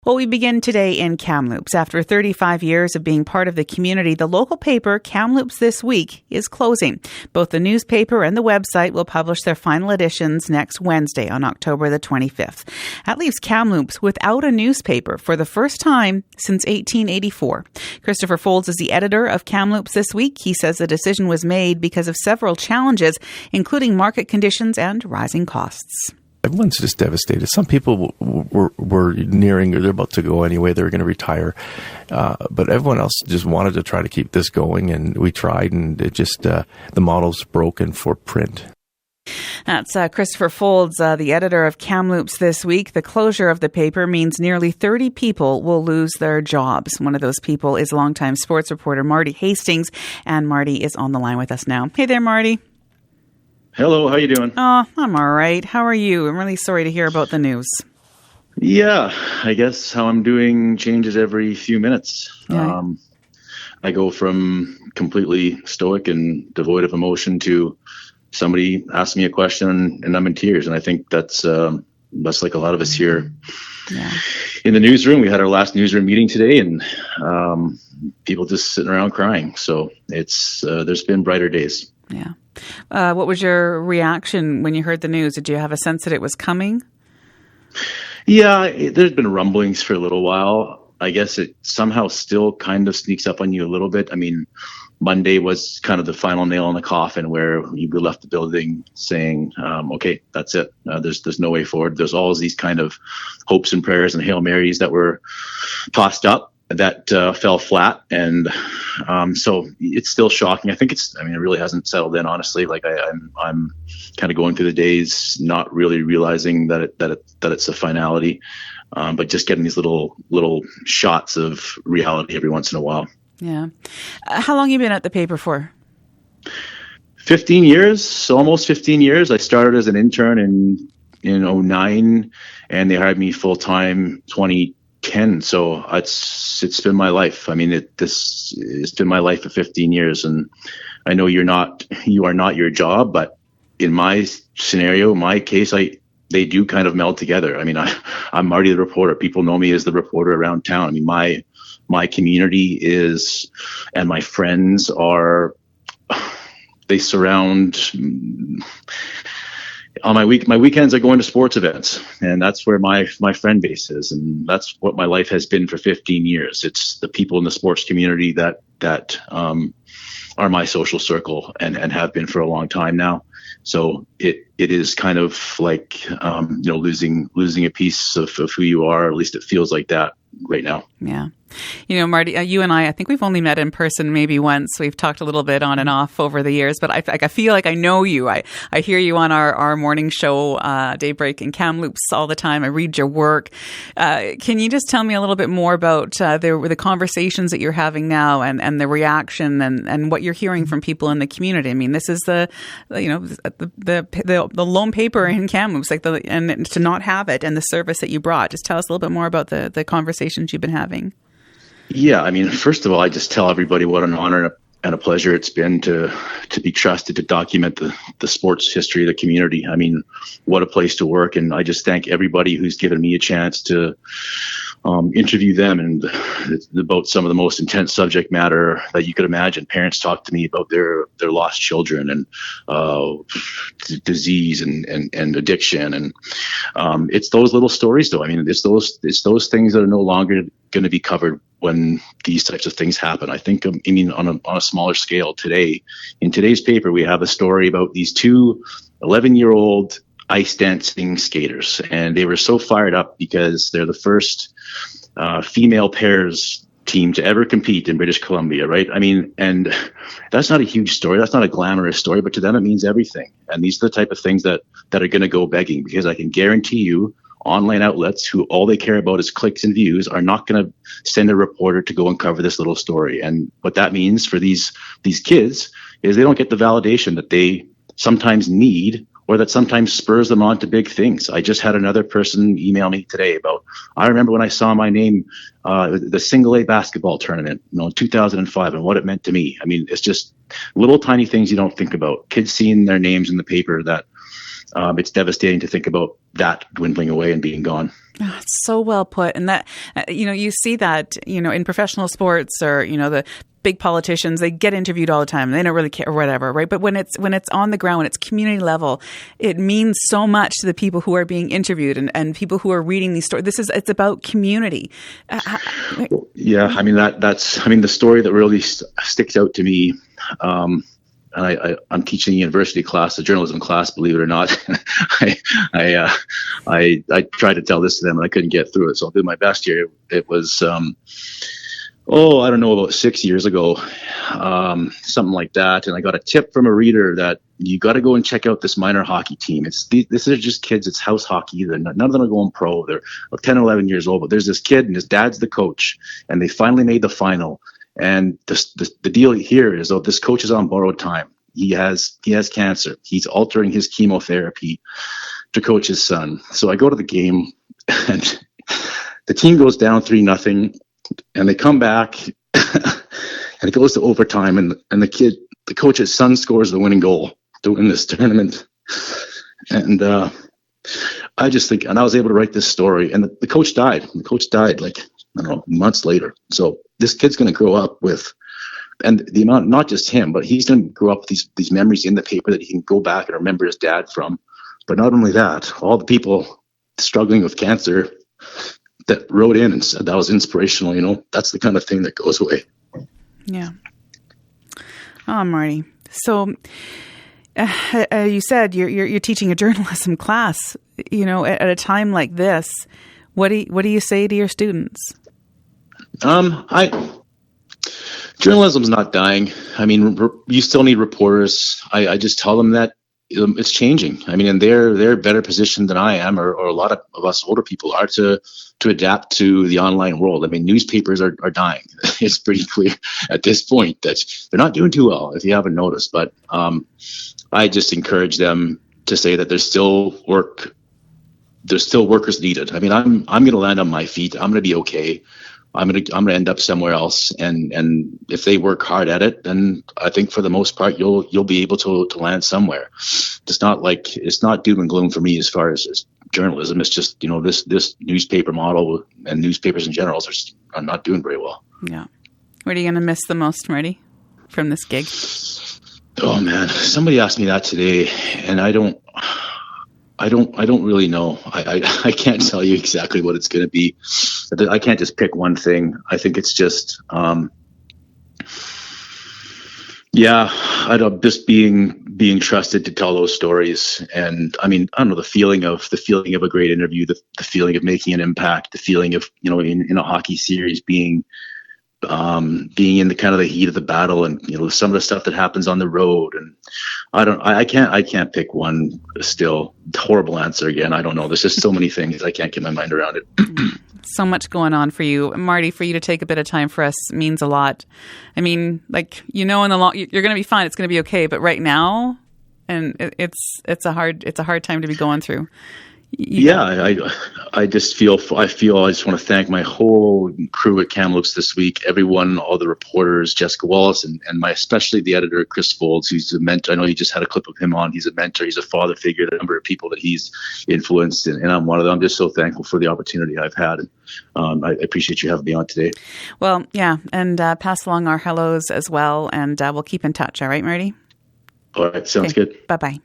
Well, we begin today in Kamloops. After 35 years of being part of the community, the local paper, Kamloops This Week, is closing. Both the newspaper and the website will publish their final editions next Wednesday on October the 25th. That leaves Kamloops without a newspaper for the first time since 1884. Christopher Folds is the editor of Kamloops This Week. He says the decision was made because of several challenges, including market conditions and rising costs. Everyone's just devastated. Some people were nearing, or they're about to go anyway. They're going to retire. But everyone else just wanted to try to keep this going, and we tried, and it just, the model's broken for print. That's Christopher Folds, the editor of Kamloops This Week. The closure of the paper means nearly 30 people will lose their jobs. One of those people is longtime sports reporter Marty Hastings, and Marty is on the line with us now. Hey there, Marty. Hello, how you doing? Oh, I'm all right. How are you? I'm really sorry to hear about the news. Yeah, I guess how I'm doing changes every few minutes. Yeah. I go from completely stoic and devoid of emotion to somebody asks me a question and I'm in tears. And I think that's like a lot of us here in the newsroom. We had our last newsroom meeting today, and people just sitting around crying. So it's there's been brighter days. Yeah. What was your reaction when you heard the news? Did you have a sense that it was coming? Yeah, there's been rumblings for a little while. I guess it somehow still kind of sneaks up on you a little bit. I mean, Monday was kind of the final nail in the coffin where you left the building saying, okay, that's it. There's no way forward. There's always these kind of hopes and prayers and Hail Marys that were tossed up that fell flat. And so it's still shocking. I think it really hasn't settled in, honestly. Like I'm kind of going through the days, not really realizing that it's a finality, but just getting these little shots of reality every once in a while. Yeah. How long have you been at the paper for? 15 years, so almost 15 years. I started as an intern in 2009, and they hired me full time 2010. So it's been my life. I mean, it's been my life for 15 years, and I know you are not your job, but in my scenario, my case, they do kind of meld together. I mean, I'm Marty the reporter. People know me as the reporter around town. I mean, my community is, and my friends are, they surround. On my weekends, I go into sports events, and that's where my friend base is, and that's what my life has been for 15 years. It's the people in the sports community that are my social circle and have been for a long time now. So it is kind of like losing a piece of who you are. At least it feels like that right now. Yeah. Marty, you and I think we've only met in person maybe once. We've talked a little bit on and off over the years, but I feel like I know you. I hear you on our morning show, Daybreak in Kamloops all the time. I read your work. Can you just tell me a little bit more about the conversations that you're having now and the reaction and what you're hearing from people in the community? I mean, this is the lone paper in Kamloops, and to not have it and the service that you brought. Just tell us a little bit more about the conversations you've been having. Yeah, I mean, first of all, I just tell everybody what an honor and a pleasure it's been to be trusted to document the sports history of the community. I mean, what a place to work. And I just thank everybody who's given me a chance to interview them and about some of the most intense subject matter that you could imagine. Parents talk to me about their lost children and disease and addiction. And it's those little stories, though. I mean, it's those things that are no longer going to be covered when these types of things happen. I think, on a smaller scale today, in today's paper, we have a story about these two 11-year-old ice dancing skaters, and they were so fired up because they're the first female pairs team to ever compete in British Columbia, right? I mean, and that's not a huge story. That's not a glamorous story, but to them, it means everything. And these are the type of things that are going to go begging, because I can guarantee you online outlets who all they care about is clicks and views are not going to send a reporter to go and cover this little story. And what that means for these kids is they don't get the validation that they sometimes need, or that sometimes spurs them on to big things. I just had another person email me today about, I remember when I saw my name, the single A basketball tournament, in 2005, and what it meant to me. I mean, it's just little tiny things you don't think about. Kids seeing their names in the paper that it's devastating to think about that dwindling away and being gone. Oh, it's so well put. And that, you see that, in professional sports or, the big politicians, they get interviewed all the time. They don't really care or whatever, right? But when it's on the ground, when it's community level, it means so much to the people who are being interviewed and people who are reading these stories. It's about community. Yeah, I mean the story that really sticks out to me. And I'm teaching a university class, a journalism class, believe it or not. I tried to tell this to them and I couldn't get through it, so I'll do my best here. It was, I don't know, about 6 years ago, something like that. And I got a tip from a reader that you got to go and check out this minor hockey team. This is just kids. It's house hockey. None of them are going pro. They're 10 or 11 years old, but there's this kid and his dad's the coach, and they finally made the final. And the deal here is, this coach is on borrowed time. He has cancer. He's altering his chemotherapy to coach his son. So I go to the game, and the team goes down 3-0, and they come back, and it goes to overtime, and the coach's son scores the winning goal to win this tournament. And I just think, and I was able to write this story, and the coach died. The coach died months later. So this kid's going to grow up with, and the amount, not just him, but he's going to grow up with these memories in the paper that he can go back and remember his dad from. But not only that, all the people struggling with cancer that wrote in and said that was inspirational, that's the kind of thing that goes away. Yeah. Oh, Marty. So you said you're teaching a journalism class, at a time like this. What do you say to your students? Journalism's not dying. I mean, you still need reporters. I just tell them that it's changing. I mean, and they're better positioned than I am, or a lot of us older people are, to adapt to the online world. I mean, newspapers are dying. It's pretty clear at this point that they're not doing too well, if you haven't noticed. But I just encourage them to say that there's still workers needed. I mean, I'm going to land on my feet. I'm going to be okay. I'm going to end up somewhere else. And if they work hard at it, then I think for the most part, you'll be able to land somewhere. It's not doom and gloom for me as far as journalism. It's just, this newspaper model and newspapers in general are not doing very well. Yeah. What are you going to miss the most, Marty, from this gig? Oh man, somebody asked me that today, and I don't really know. I can't tell you exactly what it's going to be. I can't just pick one thing. I think it's just, just being trusted to tell those stories. And I mean, I don't know, the feeling of a great interview, the feeling of making an impact, the feeling of, in a hockey series being in the kind of the heat of the battle, and some of the stuff that happens on the road. And I can't pick one. Still, horrible answer again. I don't know. There's just so many things I can't get my mind around it. So much going on for you, Marty. For you to take a bit of time for us means a lot. I mean, in the long, you're going to be fine. It's going to be okay. But right now, and it's a hard time to be going through. I just want to thank my whole crew at Kamloops This Week, everyone, all the reporters, Jessica Wallace, and especially the editor, Chris Folds, who's a mentor. I know you just had a clip of him on. He's a mentor. He's a father figure to a number of people that he's influenced, and I'm one of them. I'm just so thankful for the opportunity I've had. I appreciate you having me on today. Well, yeah, and pass along our hellos as well, and we'll keep in touch. All right, Marty? All right, sounds good. Bye-bye.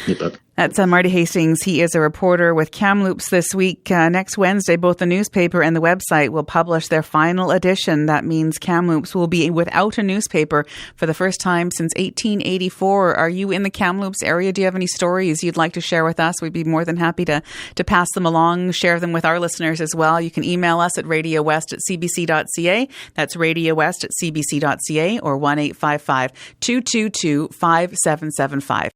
Yeah, That's Marty Hastings. He is a reporter with Kamloops This Week. Next Wednesday, both the newspaper and the website will publish their final edition. That means Kamloops will be without a newspaper for the first time since 1884. Are you in the Kamloops area? Do you have any stories you'd like to share with us? We'd be more than happy to pass them along, share them with our listeners as well. You can email us at radiowest@cbc.ca. That's radiowest@cbc.ca or 1-855-222-5775.